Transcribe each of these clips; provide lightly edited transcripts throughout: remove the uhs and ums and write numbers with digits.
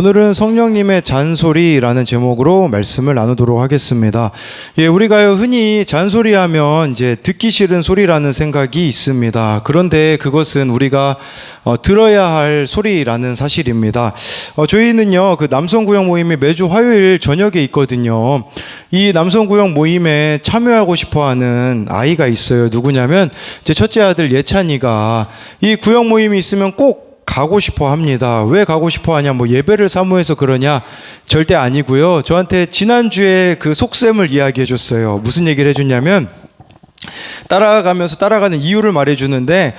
오늘은 성령님의 잔소리라는 제목으로 말씀을 나누도록 하겠습니다. 우리가 흔히 잔소리하면 이제 듣기 싫은 소리라는 생각이 있습니다. 그런데 그것은 우리가 들어야 할 소리라는 사실입니다. 저희는요, 그 남성구역 모임이 매주 화요일 저녁에 있거든요. 이 남성구역 모임에 참여하고 싶어하는 아이가 있어요. 누구냐면 제 첫째 아들 예찬이가 이 구역 모임이 있으면 꼭 가고 싶어 합니다. 왜 가고 싶어 하냐? 뭐 예배를 사모해서 그러냐? 절대 아니고요. 저한테 지난주에 그 속셈을 이야기해 줬어요. 무슨 얘기를 해줬냐면, 따라가면서 따라가는 이유를 말해주는데,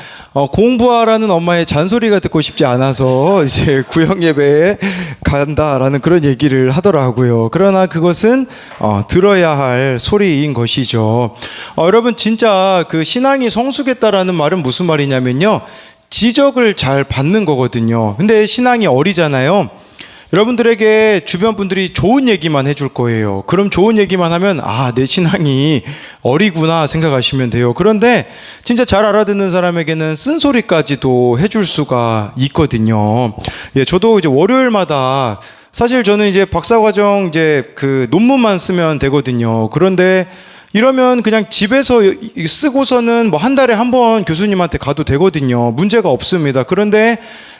공부하라는 엄마의 잔소리가 듣고 싶지 않아서 이제 구역 예배에 간다라는 그런 얘기를 하더라고요. 그러나 그것은 들어야 할 소리인 것이죠. 여러분, 진짜 그 신앙이 성숙했다라는 말은 무슨 말이냐면요, 지적을 잘 받는 거거든요. 근데 신앙이 어리잖아요. 여러분들에게 주변 분들이 좋은 얘기만 해줄 거예요. 그럼 좋은 얘기만 하면 내 신앙이 어리구나 생각하시면 돼요. 그런데 진짜 잘 알아듣는 사람에게는 쓴소리까지도 해줄 수가 있거든요. 저도 이제 월요일마다, 사실 저는 이제 박사과정 이제 그 논문만 쓰면 되거든요. 그런데 이러면 그냥 집에서 쓰고서는 뭐 한 달에 한 번 교수님한테 가도 되거든요. 문제가 없습니다. 그런데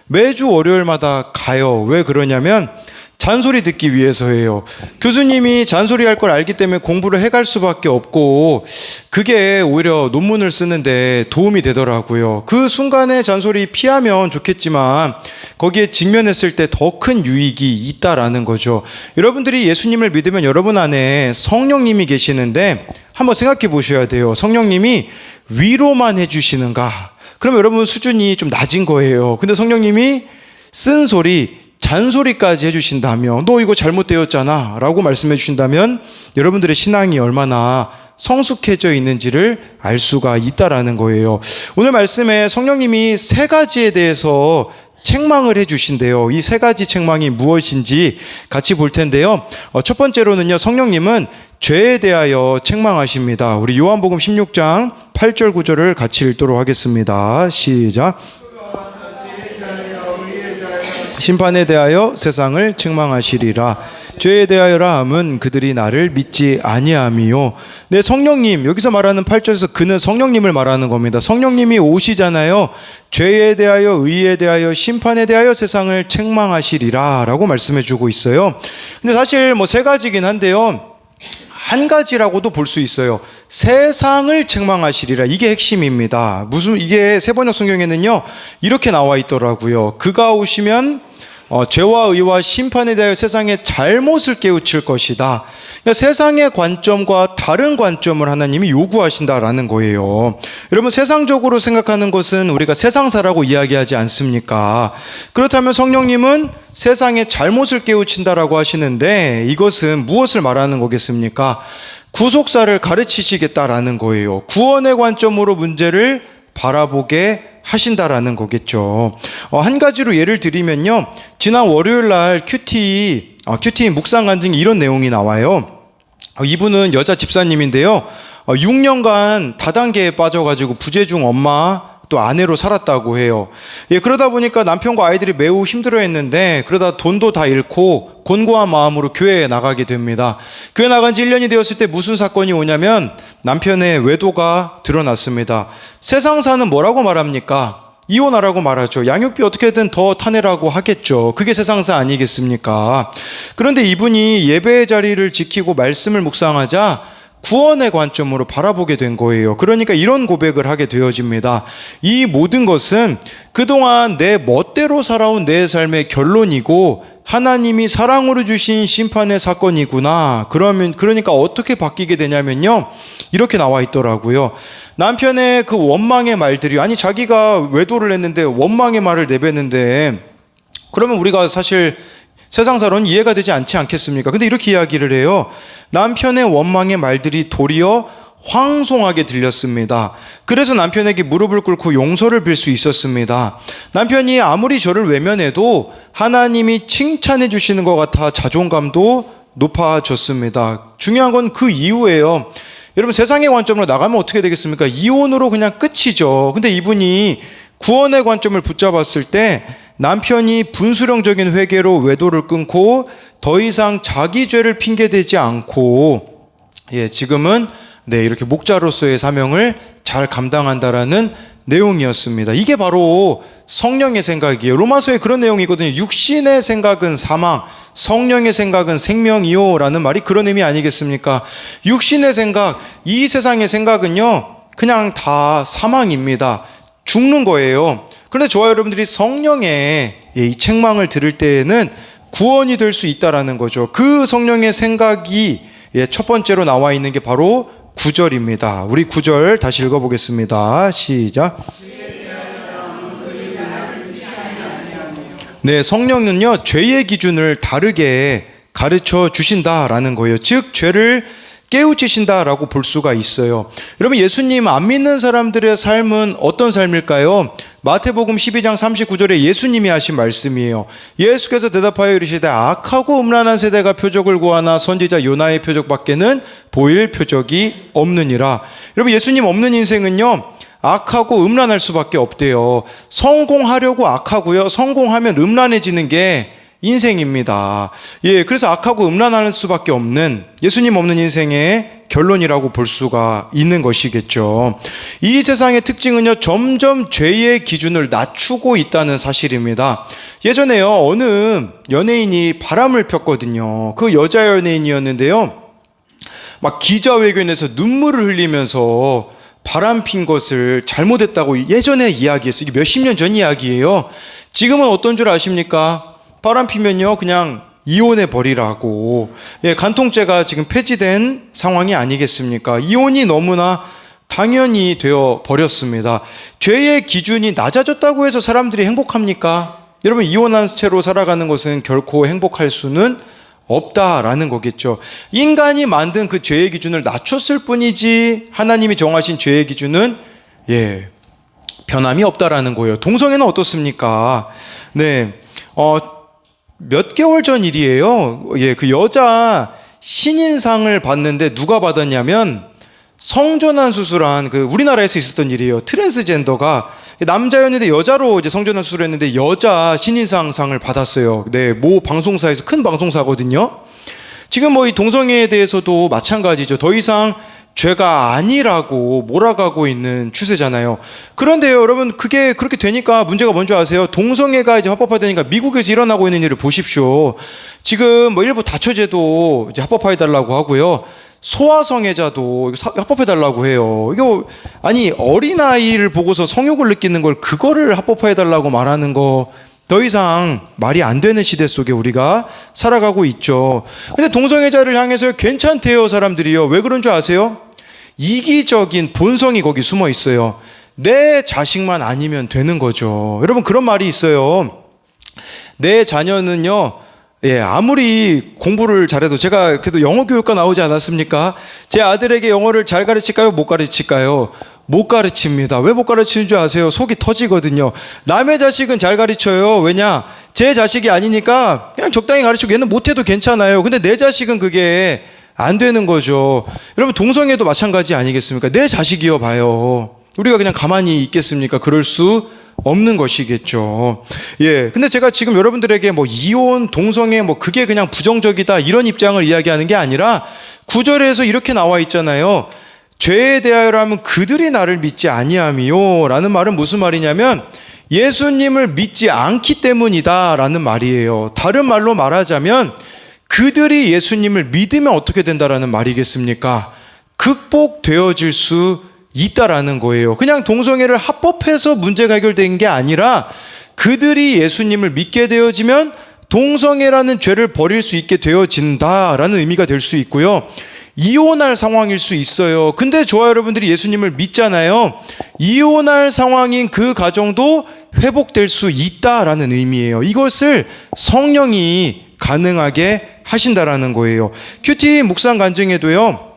매주 월요일마다 가요. 왜 그러냐면 잔소리 듣기 위해서예요. 교수님이 잔소리할 걸 알기 때문에 공부를 해갈 수밖에 없고, 그게 오히려 논문을 쓰는데 도움이 되더라고요. 그 순간에 잔소리 피하면 좋겠지만 거기에 직면했을 때 더 큰 유익이 있다라는 거죠. 여러분들이 예수님을 믿으면 여러분 안에 성령님이 계시는데 한번 생각해 보셔야 돼요. 성령님이 위로만 해주시는가? 그럼 여러분 수준이 좀 낮은 거예요. 근데 성령님이 쓴소리, 잔소리까지 해주신다면, 너 이거 잘못되었잖아 라고 말씀해 주신다면 여러분들의 신앙이 얼마나 성숙해져 있는지를 알 수가 있다라는 거예요. 오늘 말씀에 성령님이 세 가지에 대해서 책망을 해주신대요. 이 세 가지 책망이 무엇인지 같이 볼 텐데요. 첫 번째로는요, 성령님은 죄에 대하여 책망하십니다. 우리 요한복음 16장 8절 9절을 같이 읽도록 하겠습니다. 시작. 심판에 대하여 세상을 책망하시리라. 죄에 대하여라 함은 그들이 나를 믿지 아니함이요. 네, 성령님, 여기서 말하는 8절에서 그는 성령님을 말하는 겁니다. 성령님이 오시잖아요. 죄에 대하여, 의에 대하여, 심판에 대하여 세상을 책망하시리라 라고 말씀해 주고 있어요. 근데 사실 뭐 세 가지긴 한데요, 한 가지라고도 볼 수 있어요. 세상을 책망하시리라. 이게 핵심입니다. 이게 세번역 성경에는요, 이렇게 나와 있더라고요. 그가 오시면 죄와 의와 심판에 대하여 세상의 잘못을 깨우칠 것이다. 그러니까 세상의 관점과 다른 관점을 하나님이 요구하신다라는 거예요. 여러분, 세상적으로 생각하는 것은 우리가 세상사라고 이야기하지 않습니까? 그렇다면 성령님은 세상의 잘못을 깨우친다라고 하시는데, 이것은 무엇을 말하는 거겠습니까? 구속사를 가르치시겠다라는 거예요. 구원의 관점으로 문제를 바라보게 하신다라는 거겠죠. 한 가지로 예를 드리면요, 지난 월요일 날 큐티 묵상 간증이 이런 내용이 나와요. 이분은 여자 집사님인데요, 6년간 다단계에 빠져가지고 부재중 엄마 또 아내로 살았다고 해요. 그러다 보니까 남편과 아이들이 매우 힘들어했는데, 그러다 돈도 다 잃고 곤고한 마음으로 교회에 나가게 됩니다. 교회 나간 지 1년이 되었을 때 무슨 사건이 오냐면 남편의 외도가 드러났습니다. 세상사는 뭐라고 말합니까? 이혼하라고 말하죠. 양육비 어떻게든 더 타내라고 하겠죠. 그게 세상사 아니겠습니까? 그런데 이분이 예배의 자리를 지키고 말씀을 묵상하자 구원의 관점으로 바라보게 된 거예요. 그러니까 이런 고백을 하게 되어집니다. 이 모든 것은 그동안 내 멋대로 살아온 내 삶의 결론이고 하나님이 사랑으로 주신 심판의 사건이구나. 그러니까 어떻게 바뀌게 되냐면요, 이렇게 나와 있더라고요. 남편의 그 원망의 말들이, 자기가 외도를 했는데 원망의 말을 내뱉는데, 그러면 우리가 사실 세상사로는 이해가 되지 않지 않겠습니까? 근데 이렇게 이야기를 해요. 남편의 원망의 말들이 도리어 황송하게 들렸습니다. 그래서 남편에게 무릎을 꿇고 용서를 빌 수 있었습니다. 남편이 아무리 저를 외면해도 하나님이 칭찬해 주시는 것 같아 자존감도 높아졌습니다. 중요한 건 그 이후예요. 여러분, 세상의 관점으로 나가면 어떻게 되겠습니까? 이혼으로 그냥 끝이죠. 근데 이분이 구원의 관점을 붙잡았을 때 남편이 분수령적인 회개로 외도를 끊고 더 이상 자기 죄를 핑계대지 않고 지금은 이렇게 목자로서의 사명을 잘 감당한다라는 내용이었습니다. 이게 바로 성령의 생각이에요. 로마서에 그런 내용이거든요. 육신의 생각은 사망, 성령의 생각은 생명이요 라는 말이 그런 의미 아니겠습니까? 육신의 생각, 이 세상의 생각은요 그냥 다 사망입니다. 죽는 거예요. 그런데 저와 여러분들이 성령의 이 책망을 들을 때에는 구원이 될 수 있다라는 거죠. 그 성령의 생각이 첫 번째로 나와 있는 게 바로 9절입니다. 우리 9절 다시 읽어보겠습니다. 시작. 성령은요 죄의 기준을 다르게 가르쳐 주신다라는 거예요. 즉 죄를 깨우치신다라고 볼 수가 있어요. 여러분, 예수님 안 믿는 사람들의 삶은 어떤 삶일까요? 마태복음 12장 39절에 예수님이 하신 말씀이에요. 예수께서 대답하여 이르시되 악하고 음란한 세대가 표적을 구하나 선지자 요나의 표적밖에는 보일 표적이 없느니라. 여러분, 예수님 없는 인생은요 악하고 음란할 수밖에 없대요. 성공하려고 악하고요, 성공하면 음란해지는 게 인생입니다. 그래서 악하고 음란할 수밖에 없는 예수님 없는 인생의 결론이라고 볼 수가 있는 것이겠죠. 이 세상의 특징은요 점점 죄의 기준을 낮추고 있다는 사실입니다. 예전에요 어느 연예인이 바람을 폈거든요. 그 여자 연예인이었는데요 막 기자회견에서 눈물을 흘리면서 바람 핀 것을 잘못했다고 예전에 이야기했어요. 이게 몇십 년 전 이야기예요. 지금은 어떤 줄 아십니까? 바람 피면요 그냥 이혼해 버리라고. 간통죄가 지금 폐지된 상황이 아니겠습니까? 이혼이 너무나 당연히 되어 버렸습니다. 죄의 기준이 낮아졌다고 해서 사람들이 행복합니까? 여러분, 이혼한 채로 살아가는 것은 결코 행복할 수는 없다라는 거겠죠. 인간이 만든 그 죄의 기준을 낮췄을 뿐이지 하나님이 정하신 죄의 기준은 변함이 없다라는 거예요. 동성애는 어떻습니까? 몇 개월 전 일이에요. 그 여자 신인상을 받는데 누가 받았냐면 성전환 수술한 그 우리나라에서 있었던 일이에요. 트랜스젠더가 남자였는데 여자로 이제 성전환 수술했는데 여자 신인상상을 받았어요. 모 방송사에서, 큰 방송사거든요. 지금 이 동성애에 대해서도 마찬가지죠. 더 이상 죄가 아니라고 몰아가고 있는 추세잖아요. 그런데요, 여러분, 그게 그렇게 되니까 문제가 뭔지 아세요? 동성애가 이제 합법화되니까 미국에서 일어나고 있는 일을 보십시오. 지금 일부 다처제도 이제 합법화해달라고 하고요. 소아성애자도 합법해달라고 해요. 이거, 아니, 어린아이를 보고서 성욕을 느끼는 걸 그거를 합법화해달라고 말하는 거 더 이상 말이 안 되는 시대 속에 우리가 살아가고 있죠. 근데 동성애자를 향해서 괜찮대요, 사람들이요. 왜 그런 줄 아세요? 이기적인 본성이 거기 숨어 있어요. 내 자식만 아니면 되는 거죠. 여러분, 그런 말이 있어요. 내 자녀는요, 아무리 공부를 잘해도, 제가 그래도 영어 교육과 나오지 않았습니까? 제 아들에게 영어를 잘 가르칠까요? 못 가르칠까요? 못 가르칩니다. 왜 못 가르치는 줄 아세요? 속이 터지거든요. 남의 자식은 잘 가르쳐요. 왜냐? 제 자식이 아니니까 그냥 적당히 가르치고 얘는 못해도 괜찮아요. 근데 내 자식은 그게 안 되는 거죠. 여러분, 동성애도 마찬가지 아니겠습니까? 내 자식이여 봐요. 우리가 그냥 가만히 있겠습니까? 그럴 수 없는 것이겠죠. 근데 제가 지금 여러분들에게 이혼, 동성애 그게 그냥 부정적이다 이런 입장을 이야기하는 게 아니라 9절에서 이렇게 나와 있잖아요. 죄에 대하여라면 그들이 나를 믿지 아니함이요 라는 말은 무슨 말이냐면 예수님을 믿지 않기 때문이다 라는 말이에요. 다른 말로 말하자면 그들이 예수님을 믿으면 어떻게 된다라는 말이겠습니까? 극복되어질 수 있다라는 거예요. 그냥 동성애를 합법해서 문제가 해결된 게 아니라 그들이 예수님을 믿게 되어지면 동성애라는 죄를 버릴 수 있게 되어진다라는 의미가 될 수 있고요. 이혼할 상황일 수 있어요. 근데 저와 여러분들이 예수님을 믿잖아요. 이혼할 상황인 그 가정도 회복될 수 있다라는 의미예요. 이것을 성령이 가능하게 하신다라는 거예요. 큐티 묵상 간증에도요,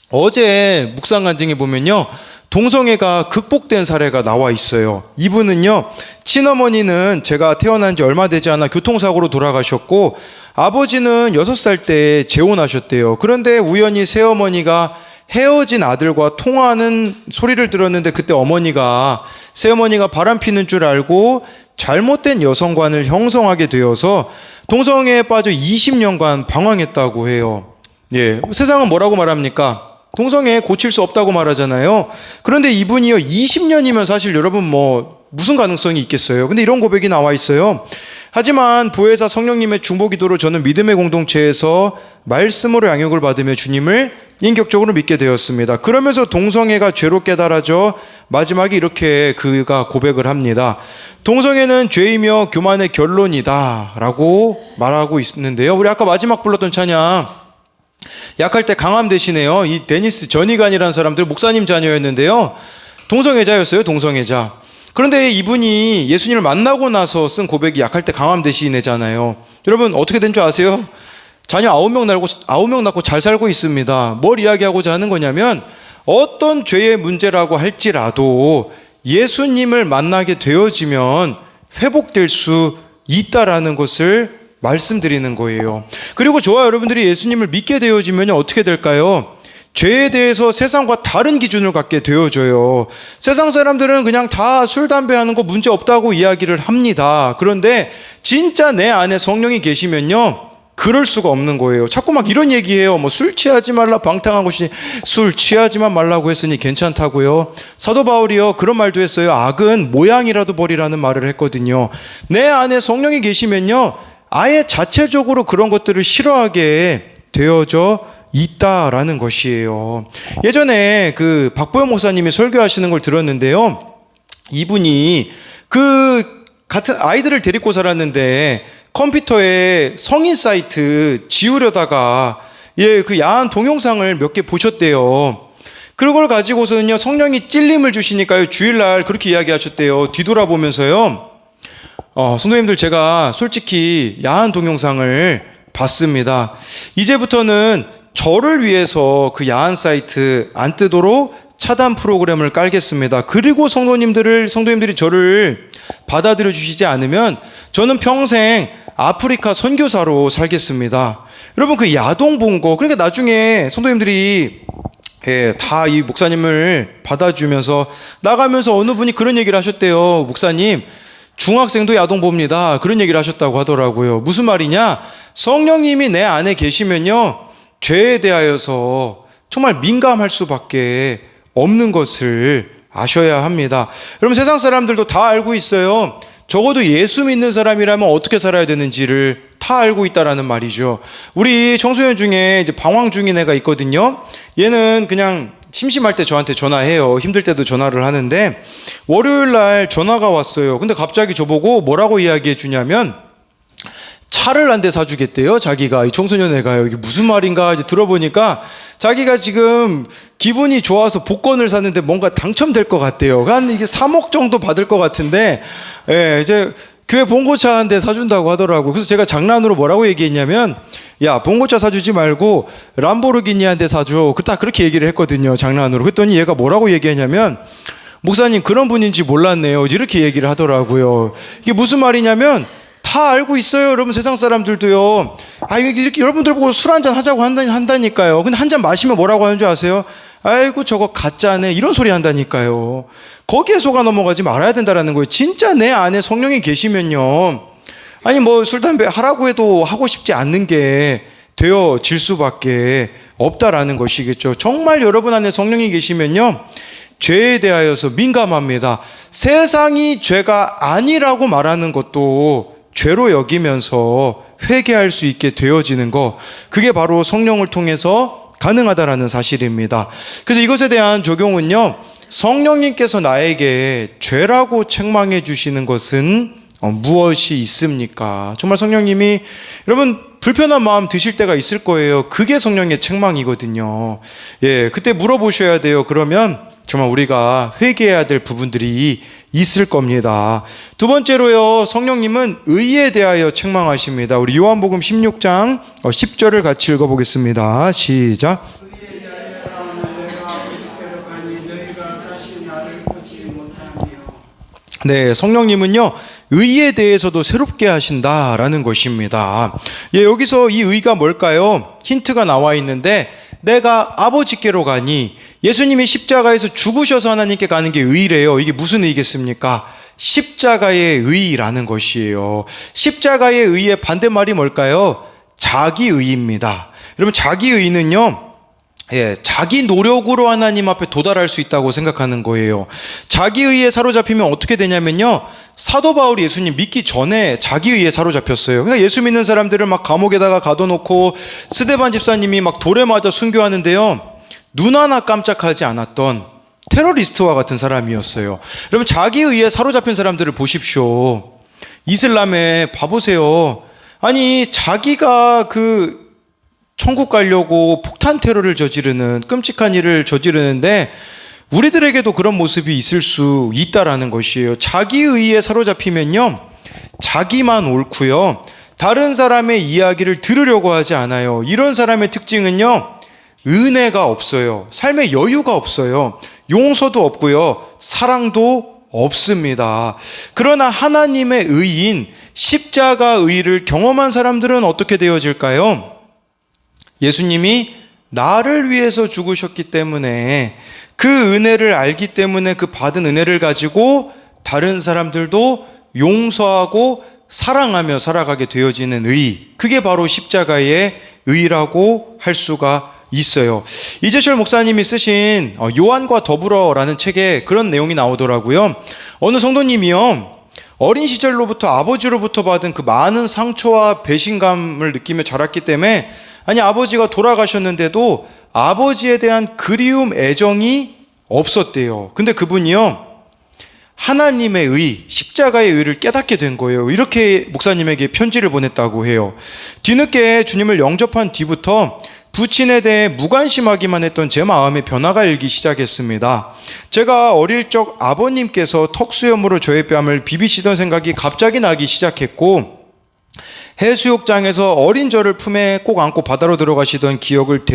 어제 묵상 간증에 보면요, 동성애가 극복된 사례가 나와 있어요. 이분은요, 친어머니는 제가 태어난 지 얼마 되지 않아 교통사고로 돌아가셨고 아버지는 6살 때 재혼하셨대요. 그런데 우연히 새어머니가 헤어진 아들과 통화하는 소리를 들었는데 그때 어머니가 새어머니가 바람피는 줄 알고 잘못된 여성관을 형성하게 되어서 동성애에 빠져 20년간 방황했다고 해요. 예, 세상은 뭐라고 말합니까? 동성애 고칠 수 없다고 말하잖아요. 그런데 이분이요 20년이면 사실 여러분 무슨 가능성이 있겠어요. 근데 이런 고백이 나와 있어요. 하지만 보혜사 성령님의 중보기도로 저는 믿음의 공동체에서 말씀으로 양육을 받으며 주님을 인격적으로 믿게 되었습니다. 그러면서 동성애가 죄로 깨달아져 마지막에 이렇게 그가 고백을 합니다. 동성애는 죄이며 교만의 결론이다 라고 말하고 있는데요. 우리 아까 마지막 불렀던 찬양 약할 때 강함 대신에요. 이 데니스 전이간이라는 사람들 목사님 자녀였는데요. 동성애자였어요. 동성애자. 그런데 이분이 예수님을 만나고 나서 쓴 고백이 약할 때 강함 대신애잖아요. 여러분 어떻게 된 줄 아세요? 자녀 9명 낳고 잘 살고 있습니다. 뭘 이야기하고자 하는 거냐면 어떤 죄의 문제라고 할지라도 예수님을 만나게 되어지면 회복될 수 있다라는 것을 말씀드리는 거예요. 그리고 저와 여러분들이 예수님을 믿게 되어지면 어떻게 될까요? 죄에 대해서 세상과 다른 기준을 갖게 되어져요. 세상 사람들은 그냥 다 술, 담배 하는 거 문제 없다고 이야기를 합니다. 그런데 진짜 내 안에 성령이 계시면요 그럴 수가 없는 거예요. 자꾸 막 이런 얘기해요. 술 취하지 말라 방탕한 것이 술 취하지만 말라고 했으니 괜찮다고요. 사도 바울이요 그런 말도 했어요. 악은 모양이라도 버리라는 말을 했거든요. 내 안에 성령이 계시면요 아예 자체적으로 그런 것들을 싫어하게 되어져 있다라는 것이에요. 예전에 그 박보영 목사님이 설교하시는 걸 들었는데요. 이분이 그 같은 아이들을 데리고 살았는데 컴퓨터에 성인 사이트 지우려다가 그 야한 동영상을 몇 개 보셨대요. 그걸 가지고서는요 성령이 찔림을 주시니까요 주일날 그렇게 이야기하셨대요. 뒤돌아보면서요. 성도님들 제가 솔직히 야한 동영상을 봤습니다. 이제부터는 저를 위해서 그 야한 사이트 안 뜨도록 차단 프로그램을 깔겠습니다. 그리고 성도님들이 저를 받아들여 주시지 않으면 저는 평생 아프리카 선교사로 살겠습니다. 여러분 그 야동 본 거 그러니까 나중에 성도님들이 다 이 목사님을 받아주면서 나가면서 어느 분이 그런 얘기를 하셨대요. 목사님 중학생도 야동 봅니다. 그런 얘기를 하셨다고 하더라고요. 무슨 말이냐? 성령님이 내 안에 계시면요 죄에 대하여서 정말 민감할 수밖에 없는 것을 아셔야 합니다. 여러분 세상 사람들도 다 알고 있어요. 적어도 예수 믿는 사람이라면 어떻게 살아야 되는지를 다 알고 있다라는 말이죠. 우리 청소년 중에 이제 방황 중인 애가 있거든요. 얘는 그냥 심심할 때 저한테 전화해요. 힘들 때도 전화를 하는데 월요일 날 전화가 왔어요. 근데 갑자기 저보고 뭐라고 이야기해 주냐면 차를 한 대 사주겠대요. 자기가 이 청소년 애가요. 이게 무슨 말인가 이제 들어보니까 자기가 지금 기분이 좋아서 복권을 샀는데 뭔가 당첨될 것 같대요. 한 이게 3억 정도 받을 것 같은데 이제 교회 봉고차 한 대 사준다고 하더라고요. 그래서 제가 장난으로 뭐라고 얘기했냐면 야 봉고차 사주지 말고 람보르기니 한 대 사줘. 딱 그렇게 얘기를 했거든요. 장난으로. 그랬더니 얘가 뭐라고 얘기했냐면 목사님 그런 분인지 몰랐네요. 이렇게 얘기를 하더라고요. 이게 무슨 말이냐면 다 알고 있어요. 여러분 세상 사람들도요. 이렇게 여러분들 보고 술 한잔 하자고 한다니까요. 근데 한 잔 마시면 뭐라고 하는 줄 아세요? 아이고 저거 가짜네 이런 소리 한다니까요. 거기에 속아 넘어가지 말아야 된다라는 거예요. 진짜 내 안에 성령이 계시면요 술 담배 하라고 해도 하고 싶지 않는 게 되어질 수밖에 없다라는 것이겠죠. 정말 여러분 안에 성령이 계시면요 죄에 대하여서 민감합니다. 세상이 죄가 아니라고 말하는 것도 죄로 여기면서 회개할 수 있게 되어지는 거, 그게 바로 성령을 통해서 가능하다라는 사실입니다. 그래서 이것에 대한 적용은요, 성령님께서 나에게 죄라고 책망해 주시는 것은 무엇이 있습니까? 정말 성령님이 여러분 불편한 마음 드실 때가 있을 거예요. 그게 성령의 책망이거든요. 그때 물어보셔야 돼요. 그러면 정말 우리가 회개해야 될 부분들이 있을 겁니다. 두 번째로요, 성령님은 의에 대하여 책망하십니다. 우리 요한복음 16장 10절을 같이 읽어보겠습니다. 시작. 의에 대하여 내가 아버지께로 가니 너희가 다시 나를 보지 못하며. 네, 성령님은요 의에 대해서도 새롭게 하신다라는 것입니다. 예, 여기서 이 의가 뭘까요? 힌트가 나와 있는데 내가 아버지께로 가니, 예수님이 십자가에서 죽으셔서 하나님께 가는 게 의래요. 이게 무슨 의겠습니까? 십자가의 의라는 것이에요. 십자가의 의의 반대말이 뭘까요? 자기의입니다. 여러분, 자기의는요, 자기 노력으로 하나님 앞에 도달할 수 있다고 생각하는 거예요. 자기의에 사로잡히면 어떻게 되냐면요, 사도 바울이 예수님 믿기 전에 자기의에 사로잡혔어요. 그러니까 예수 믿는 사람들을 막 감옥에다가 가둬놓고 스데반 집사님이 막 돌에 맞아 순교하는데요, 눈 하나 깜짝하지 않았던 테러리스트와 같은 사람이었어요. 여러분, 자기의에 사로잡힌 사람들을 보십시오. 이슬람에 봐보세요. 아니, 자기가 천국 가려고 폭탄 테러를 저지르는 끔찍한 일을 저지르는데 우리들에게도 그런 모습이 있을 수 있다라는 것이에요. 자기의에 사로잡히면요, 자기만 옳고요, 다른 사람의 이야기를 들으려고 하지 않아요. 이런 사람의 특징은요, 은혜가 없어요. 삶의 여유가 없어요. 용서도 없고요, 사랑도 없습니다. 그러나 하나님의 의인 십자가 의를 경험한 사람들은 어떻게 되어질까요? 예수님이 나를 위해서 죽으셨기 때문에, 그 은혜를 알기 때문에 그 받은 은혜를 가지고 다른 사람들도 용서하고 사랑하며 살아가게 되어지는 의, 그게 바로 십자가의 의라고 할 수가 있어요. 이재철 목사님이 쓰신 요한과 더불어라는 책에 그런 내용이 나오더라고요. 어느 성도님이요, 어린 시절로부터 아버지로부터 받은 그 많은 상처와 배신감을 느끼며 자랐기 때문에, 아니, 아버지가 돌아가셨는데도 아버지에 대한 그리움, 애정이 없었대요. 근데 그분이요, 하나님의 의, 십자가의 의를 깨닫게 된 거예요. 이렇게 목사님에게 편지를 보냈다고 해요. 뒤늦게 주님을 영접한 뒤부터 부친에 대해 무관심하기만 했던 제 마음의 변화가 일기 시작했습니다. 제가 어릴 적 아버님께서 턱수염으로 저의 뺨을 비비시던 생각이 갑자기 나기 시작했고, 해수욕장에서 어린 저를 품에 꼭 안고 바다로 들어가시던 기억을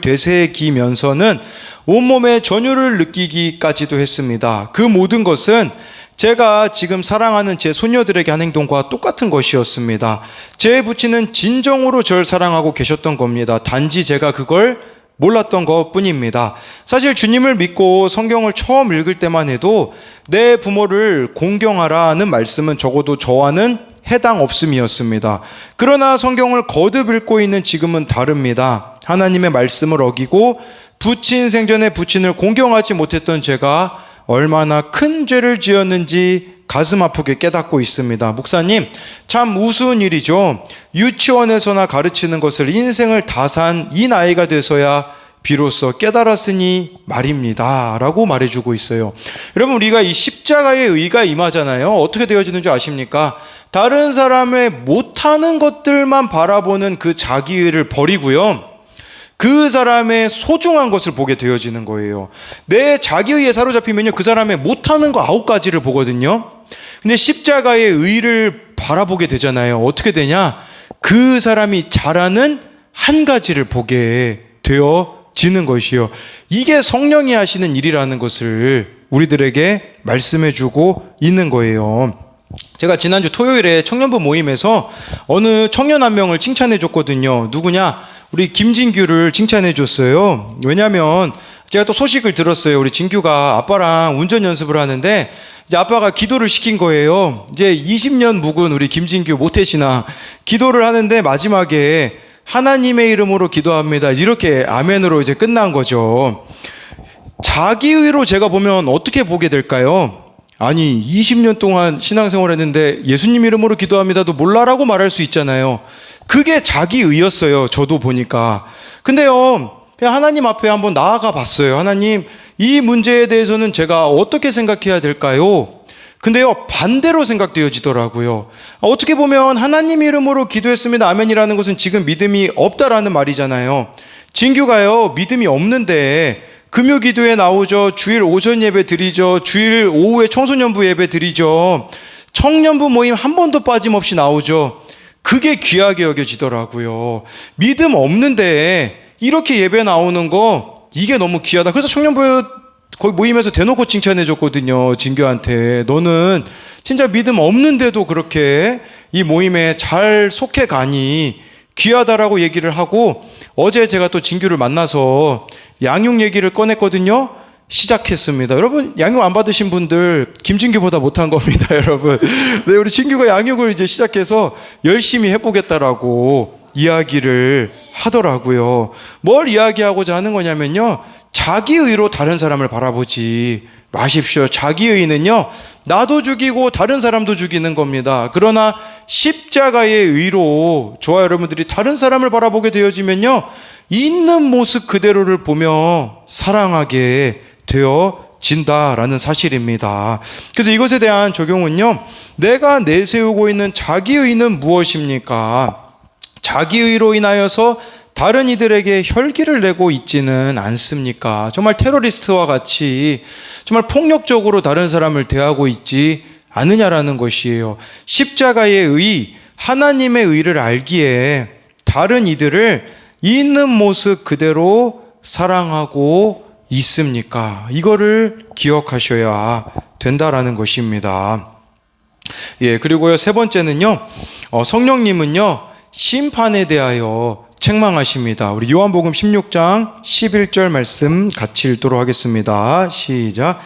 되새기면서는 온몸에 전율을 느끼기까지도 했습니다. 그 모든 것은 제가 지금 사랑하는 제 소녀들에게 한 행동과 똑같은 것이었습니다. 제 부친은 진정으로 절 사랑하고 계셨던 겁니다. 단지 제가 그걸 몰랐던 것 뿐입니다. 사실 주님을 믿고 성경을 처음 읽을 때만 해도 내 부모를 공경하라는 말씀은 적어도 저와는 해당 없음이었습니다. 그러나 성경을 거듭 읽고 있는 지금은 다릅니다. 하나님의 말씀을 어기고 부친 생전에 부친을 공경하지 못했던 제가 얼마나 큰 죄를 지었는지 가슴 아프게 깨닫고 있습니다. 목사님, 참 우스운 일이죠. 유치원에서나 가르치는 것을 인생을 다 산 이 나이가 돼서야 비로소 깨달았으니 말입니다 라고 말해주고 있어요. 여러분, 우리가 이 십자가의 의가 임하잖아요. 어떻게 되어지는 줄 아십니까? 다른 사람의 못하는 것들만 바라보는 그 자기의를 버리고요, 그 사람의 소중한 것을 보게 되어지는 거예요. 내 자기의에 사로잡히면요, 그 사람의 못하는 거 9가지를 보거든요. 근데 십자가의 의를 바라보게 되잖아요. 어떻게 되냐? 그 사람이 잘하는 한 가지를 보게 되어지는 것이요. 이게 성령이 하시는 일이라는 것을 우리들에게 말씀해주고 있는 거예요. 제가 지난주 토요일에 청년부 모임에서 어느 청년 한 명을 칭찬해 줬거든요. 누구냐? 우리 김진규를 칭찬해 줬어요. 왜냐하면 제가 또 소식을 들었어요. 우리 진규가 아빠랑 운전 연습을 하는데 이제 아빠가 기도를 시킨 거예요. 이제 20년 묵은 우리 김진규 모태신앙 기도를 하는데 마지막에 하나님의 이름으로 기도합니다, 이렇게 아멘으로 이제 끝난 거죠. 자기의로 제가 보면 어떻게 보게 될까요? 아니, 20년 동안 신앙생활 했는데 예수님 이름으로 기도합니다도 몰라라고 말할 수 있잖아요. 그게 자기의였어요, 저도 보니까. 근데요, 그냥 하나님 앞에 한번 나아가 봤어요. 하나님, 이 문제에 대해서는 제가 어떻게 생각해야 될까요? 근데요, 반대로 생각되어지더라고요. 어떻게 보면 하나님 이름으로 기도했습니다, 아멘이라는 것은 지금 믿음이 없다라는 말이잖아요. 진규가요, 믿음이 없는데 금요 기도에 나오죠. 주일 오전 예배 드리죠. 주일 오후에 청소년부 예배 드리죠. 청년부 모임 한 번도 빠짐없이 나오죠. 그게 귀하게 여겨지더라고요. 믿음 없는데 이렇게 예배 나오는 거, 이게 너무 귀하다. 그래서 청년부도 거의 모임에서 대놓고 칭찬해 줬거든요. 진교한테. 너는 진짜 믿음 없는데도 그렇게 이 모임에 잘 속해 가니 귀하다라고 얘기를 하고, 어제 제가 또 진교를 만나서 양육 얘기를 꺼냈거든요. 시작했습니다. 여러분, 양육 안 받으신 분들 김진규보다 못한 겁니다. 여러분, 네, 우리 진규가 양육을 이제 시작해서 열심히 해보겠다라고 이야기를 하더라고요. 뭘 이야기하고자 하는 거냐면요, 자기의로 다른 사람을 바라보지 마십시오. 자기의는요, 나도 죽이고 다른 사람도 죽이는 겁니다. 그러나 십자가의 의로 저와 여러분들이 다른 사람을 바라보게 되어지면요, 있는 모습 그대로를 보며 사랑하게 되어진다라는 사실입니다. 그래서 이것에 대한 적용은요, 내가 내세우고 있는 자기의는 무엇입니까? 자기의로 인하여서 다른 이들에게 혈기를 내고 있지는 않습니까? 정말 테러리스트와 같이 정말 폭력적으로 다른 사람을 대하고 있지 않느냐라는 것이에요. 십자가의 의, 하나님의 의를 알기에 다른 이들을 있는 모습 그대로 사랑하고 있습니까? 이거를 기억하셔야 된다라는 것입니다. 예, 그리고요, 세 번째는요, 성령님은요, 심판에 대하여 책망하십니다. 우리 요한복음 16장 11절 말씀 같이 읽도록 하겠습니다. 시작.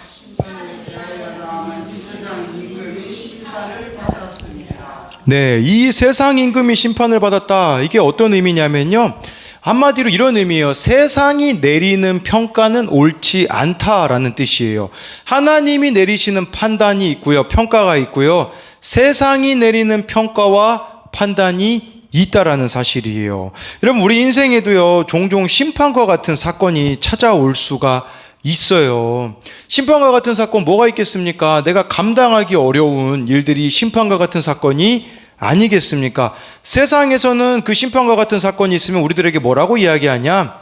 네, 이 세상 임금이 심판을 받았다. 이게 어떤 의미냐면요, 한마디로 이런 의미예요. 세상이 내리는 평가는 옳지 않다라는 뜻이에요. 하나님이 내리시는 판단이 있고요, 평가가 있고요, 세상이 내리는 평가와 판단이 있다라는 사실이에요. 여러분, 우리 인생에도요, 종종 심판과 같은 사건이 찾아올 수가 있어요. 심판과 같은 사건 뭐가 있겠습니까? 내가 감당하기 어려운 일들이 심판과 같은 사건이 아니겠습니까? 세상에서는 그 심판과 같은 사건이 있으면 우리들에게 뭐라고 이야기하냐?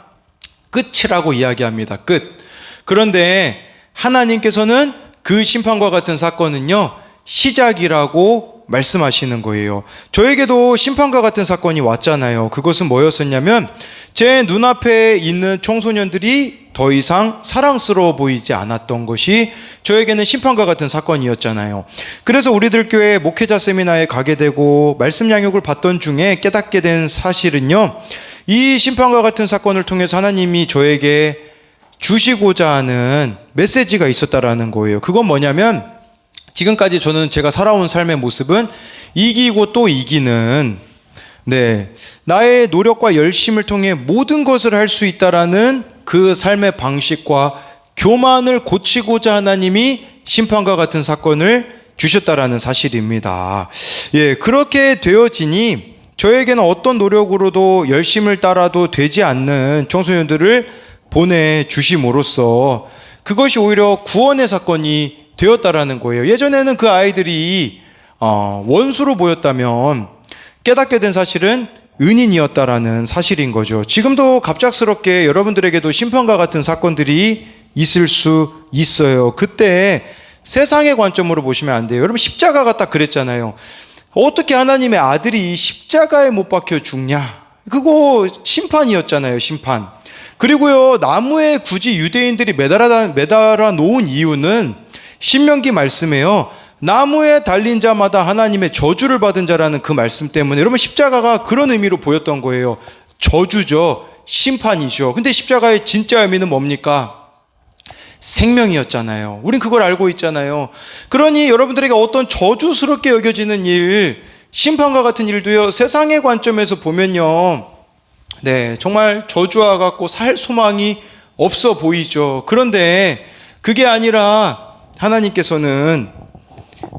끝이라고 이야기합니다. 끝. 그런데 하나님께서는 그 심판과 같은 사건은요, 시작이라고 말씀하시는 거예요. 저에게도 심판과 같은 사건이 왔잖아요. 그것은 뭐였었냐면, 제 눈앞에 있는 청소년들이 더 이상 사랑스러워 보이지 않았던 것이 저에게는 심판과 같은 사건이었잖아요. 그래서 우리들 교회 목회자 세미나에 가게 되고 말씀 양육을 받던 중에 깨닫게 된 사실은요, 이 심판과 같은 사건을 통해서 하나님이 저에게 주시고자 하는 메시지가 있었다라는 거예요. 그건 뭐냐면, 지금까지 저는 제가 살아온 삶의 모습은 이기고 또 이기는, 네, 나의 노력과 열심을 통해 모든 것을 할 수 있다라는 그 삶의 방식과 교만을 고치고자 하나님이 심판과 같은 사건을 주셨다라는 사실입니다. 예, 그렇게 되어지니 저에게는 어떤 노력으로도 열심을 따라도 되지 않는 청소년들을 보내주심으로써 그것이 오히려 구원의 사건이 되었다라는 거예요. 예전에는 그 아이들이 원수로 보였다면 깨닫게 된 사실은 은인이었다라는 사실인 거죠. 지금도 갑작스럽게 여러분들에게도 심판과 같은 사건들이 있을 수 있어요. 그때 세상의 관점으로 보시면 안 돼요. 여러분, 십자가가 딱 그랬잖아요. 어떻게 하나님의 아들이 십자가에 못 박혀 죽냐? 그거 심판이었잖아요. 심판. 그리고요, 나무에 굳이 유대인들이 매달아 놓은 이유는 신명기 말씀에요, 나무에 달린 자마다 하나님의 저주를 받은 자라는 그 말씀 때문에, 여러분, 십자가가 그런 의미로 보였던 거예요. 저주죠. 심판이죠. 근데 십자가의 진짜 의미는 뭡니까? 생명이었잖아요. 우린 그걸 알고 있잖아요. 그러니 여러분들에게 어떤 저주스럽게 여겨지는 일, 심판과 같은 일도요, 세상의 관점에서 보면요, 네, 정말 저주와 같고 살 소망이 없어 보이죠. 그런데 그게 아니라 하나님께서는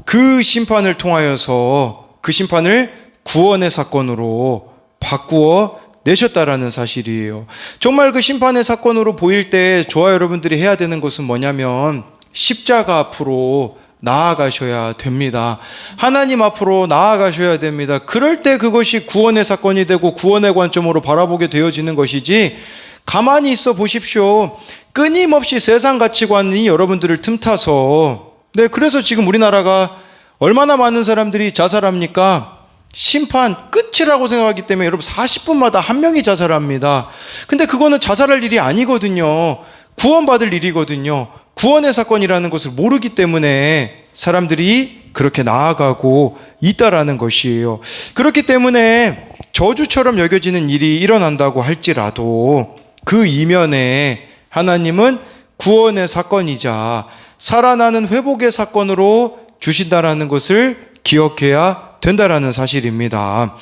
그 심판을 통하여서 그 심판을 구원의 사건으로 바꾸어 내셨다라는 사실이에요. 정말 그 심판의 사건으로 보일 때 저와 여러분들이 해야 되는 것은 뭐냐면, 십자가 앞으로 나아가셔야 됩니다. 하나님 앞으로 나아가셔야 됩니다. 그럴 때 그것이 구원의 사건이 되고 구원의 관점으로 바라보게 되어지는 것이지, 가만히 있어 보십시오. 끊임없이 세상 가치관이 여러분들을 틈타서, 네, 그래서 지금 우리나라가 얼마나 많은 사람들이 자살합니까? 심판 끝이라고 생각하기 때문에 여러분 40분마다 한 명이 자살합니다. 근데 그거는 자살할 일이 아니거든요. 구원받을 일이거든요. 구원의 사건이라는 것을 모르기 때문에 사람들이 그렇게 나아가고 있다라는 것이에요. 그렇기 때문에 저주처럼 여겨지는 일이 일어난다고 할지라도 그 이면에 하나님은 구원의 사건이자 살아나는 회복의 사건으로 주신다라는 것을 기억해야 된다라는 사실입니다.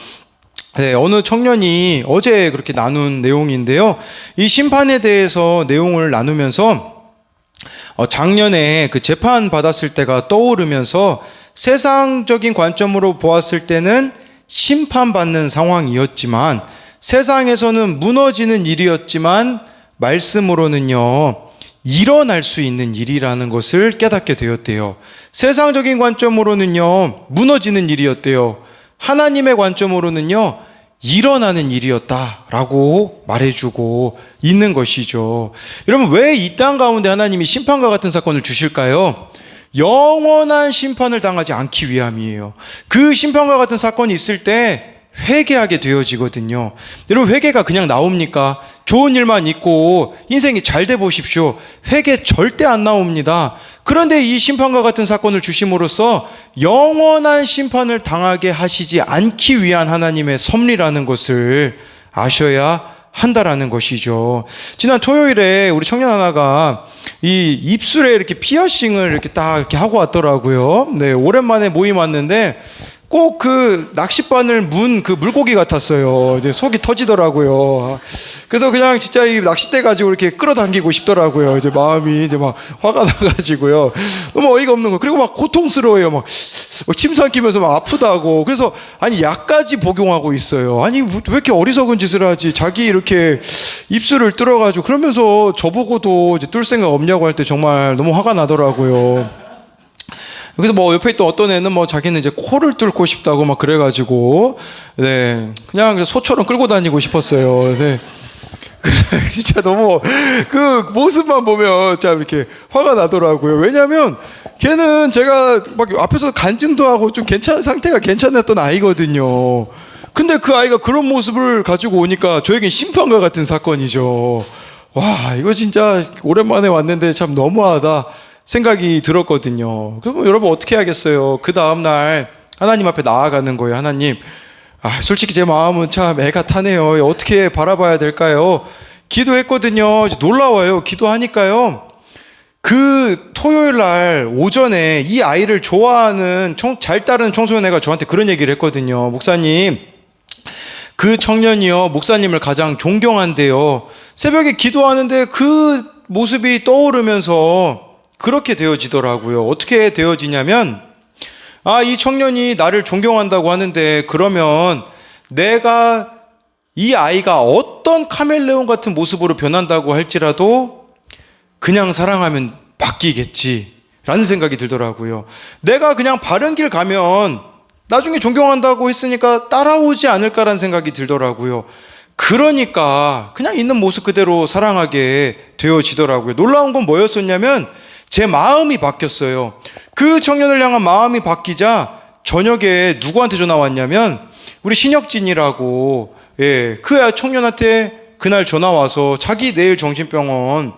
네, 어느 청년이 어제 그렇게 나눈 내용인데요. 이 심판에 대해서 내용을 나누면서 작년에 그 재판 받았을 때가 떠오르면서 세상적인 관점으로 보았을 때는 심판받는 상황이었지만 세상에서는 무너지는 일이었지만 말씀으로는요 일어날 수 있는 일이라는 것을 깨닫게 되었대요. 세상적인 관점으로는요 무너지는 일이었대요. 하나님의 관점으로는요 일어나는 일이었다라고 말해주고 있는 것이죠. 여러분, 왜 이 땅 가운데 하나님이 심판과 같은 사건을 주실까요? 영원한 심판을 당하지 않기 위함이에요. 그 심판과 같은 사건이 있을 때 회개하게 되어지거든요. 여러분, 회개가 그냥 나옵니까? 좋은 일만 있고 인생이 잘 돼 보십시오. 회개 절대 안 나옵니다. 그런데 이 심판과 같은 사건을 주심으로써 영원한 심판을 당하게 하시지 않기 위한 하나님의 섭리라는 것을 아셔야 한다라는 것이죠. 지난 토요일에 우리 청년 하나가 이 입술에 이렇게 피어싱을 이렇게 딱 이렇게 하고 왔더라고요. 네, 오랜만에 모임 왔는데 꼭 그 낚싯바늘 문 그 물고기 같았어요. 이제 속이 터지더라고요. 그래서 그냥 진짜 이 낚싯대 가지고 이렇게 끌어당기고 싶더라고요. 이제 마음이 이제 막 화가 나가지고요. 너무 어이가 없는 거. 그리고 막 고통스러워요. 막 침 삼키면서 막 아프다고. 그래서 아니 약까지 복용하고 있어요. 아니 왜 이렇게 어리석은 짓을 하지? 자기 이렇게 입술을 뚫어가지고 그러면서 저보고도 이제 뚫을 생각 없냐고 할 때 정말 너무 화가 나더라고요. 그래서 뭐 옆에 있던 어떤 애는 뭐 자기는 이제 코를 뚫고 싶다고 막 그래가지고 네 그냥 소처럼 끌고 다니고 싶었어요. 네. 진짜 너무 그 모습만 보면 참 이렇게 화가 나더라고요. 왜냐하면 걔는 제가 막 앞에서 간증도 하고 좀 상태가 괜찮았던 아이거든요. 근데 그 아이가 그런 모습을 가지고 오니까 저에겐 심판과 같은 사건이죠. 와, 이거 진짜 오랜만에 왔는데 참 너무하다 생각이 들었거든요. 그럼 여러분 어떻게 하겠어요? 그 다음날 하나님 앞에 나아가는 거예요. 하나님, 솔직히 제 마음은 참 애가 타네요. 어떻게 바라봐야 될까요? 기도했거든요. 놀라워요. 기도하니까요. 그 토요일 날 오전에 이 아이를 좋아하는 잘 따르는 청소년 애가 저한테 그런 얘기를 했거든요. 목사님, 그 청년이요 목사님을 가장 존경한대요. 새벽에 기도하는데 그 모습이 떠오르면서 그렇게 되어지더라고요. 어떻게 되어지냐면 이 청년이 나를 존경한다고 하는데 그러면 내가 이 아이가 어떤 카멜레온 같은 모습으로 변한다고 할지라도 그냥 사랑하면 바뀌겠지라는 생각이 들더라고요. 내가 그냥 바른 길 가면 나중에 존경한다고 했으니까 따라오지 않을까라는 생각이 들더라고요. 그러니까 그냥 있는 모습 그대로 사랑하게 되어지더라고요. 놀라운 건 뭐였었냐면 제 마음이 바뀌었어요. 그 청년을 향한 마음이 바뀌자 저녁에 누구한테 전화 왔냐면 우리 신혁진이라고 그 청년한테 그날 전화 와서 자기 내일 정신병원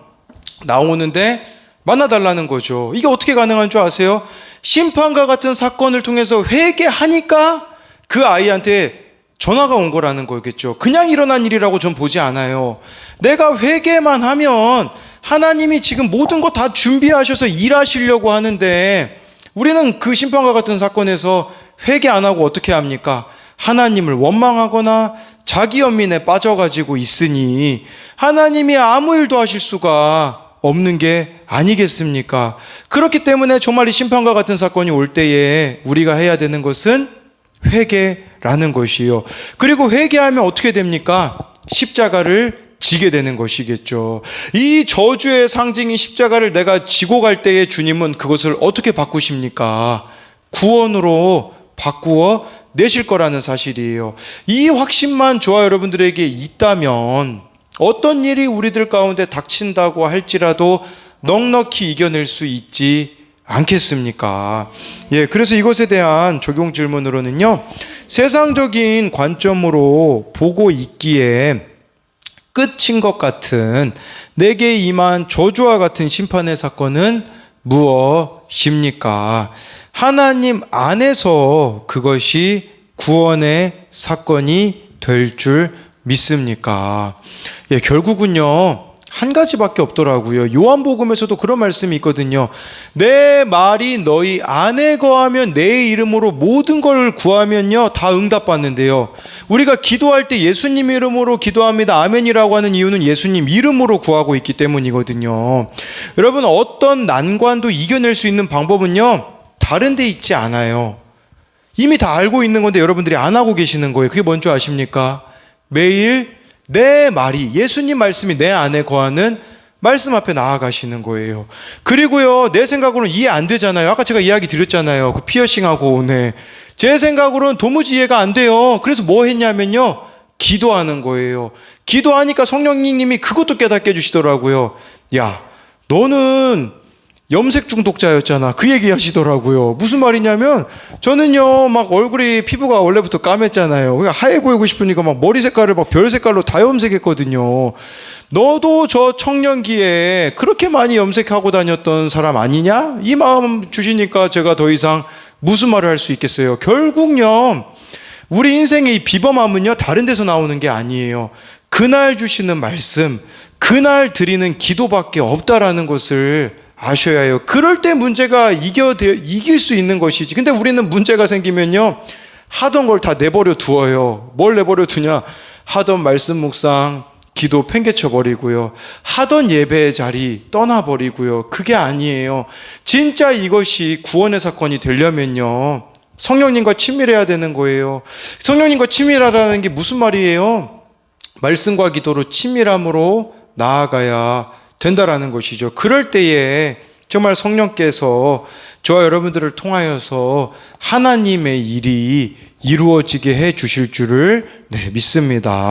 나오는데 만나달라는 거죠. 이게 어떻게 가능한 줄 아세요? 심판과 같은 사건을 통해서 회개하니까 그 아이한테 전화가 온 거라는 거겠죠. 그냥 일어난 일이라고 전 보지 않아요. 내가 회개만 하면 하나님이 지금 모든 거 다 준비하셔서 일하시려고 하는데 우리는 그 심판과 같은 사건에서 회개 안 하고 어떻게 합니까? 하나님을 원망하거나 자기 연민에 빠져가지고 있으니 하나님이 아무 일도 하실 수가 없는 게 아니겠습니까? 그렇기 때문에 정말 이 심판과 같은 사건이 올 때에 우리가 해야 되는 것은 회개라는 것이요. 그리고 회개하면 어떻게 됩니까? 십자가를 지게 되는 것이겠죠. 이 저주의 상징인 십자가를 내가 지고 갈 때에 주님은 그것을 어떻게 바꾸십니까? 구원으로 바꾸어 내실 거라는 사실이에요. 이 확신만 저와 여러분들에게 있다면 어떤 일이 우리들 가운데 닥친다고 할지라도 넉넉히 이겨낼 수 있지 않겠습니까? 그래서 이것에 대한 적용 질문으로는요, 세상적인 관점으로 보고 있기에 끝인 것 같은 내게 임한 저주와 같은 심판의 사건은 무엇입니까? 하나님 안에서 그것이 구원의 사건이 될 줄 믿습니까? 예, 결국은요, 한 가지밖에 없더라고요. 요한복음에서도 그런 말씀이 있거든요. 내 말이 너희 안에 거하면 내 이름으로 모든 걸 구하면요 다 응답받는데요. 우리가 기도할 때 예수님 이름으로 기도합니다 아멘이라고 하는 이유는 예수님 이름으로 구하고 있기 때문이거든요. 여러분, 어떤 난관도 이겨낼 수 있는 방법은요 다른 데 있지 않아요. 이미 다 알고 있는 건데 여러분들이 안 하고 계시는 거예요. 그게 뭔 줄 아십니까? 매일 내 말이, 예수님 말씀이 내 안에 거하는 말씀 앞에 나아가시는 거예요. 그리고요, 내 생각으로는 이해 안 되잖아요. 아까 제가 이야기 드렸잖아요. 그 피어싱하고 오네. 제 생각으로는 도무지 이해가 안 돼요. 그래서 뭐 했냐면요, 기도하는 거예요. 기도하니까 성령님이 그것도 깨닫게 해주시더라고요. 야, 너는 염색 중독자였잖아. 그 얘기 하시더라고요. 무슨 말이냐면, 저는요, 막 얼굴이 피부가 원래부터 까맸잖아요. 그러니까 하얘 보이고 싶으니까 막 머리 색깔을 막 별 색깔로 다 염색했거든요. 너도 저 청년기에 그렇게 많이 염색하고 다녔던 사람 아니냐? 이 마음 주시니까 제가 더 이상 무슨 말을 할 수 있겠어요. 결국요, 우리 인생의 이 비범함은요, 다른 데서 나오는 게 아니에요. 그날 주시는 말씀, 그날 드리는 기도밖에 없다라는 것을 아셔야 해요. 그럴 때 문제가 이길 수 있는 것이지. 근데 우리는 문제가 생기면요, 하던 걸 다 내버려 두어요. 뭘 내버려 두냐? 하던 말씀 묵상, 기도 팽개쳐 버리고요. 하던 예배의 자리 떠나버리고요. 그게 아니에요. 진짜 이것이 구원의 사건이 되려면요, 성령님과 친밀해야 되는 거예요. 성령님과 친밀하라는 게 무슨 말이에요? 말씀과 기도로 친밀함으로 나아가야 된다라는 것이죠. 그럴 때에 정말 성령께서 저와 여러분들을 통하여서 하나님의 일이 이루어지게 해 주실 줄을 믿습니다.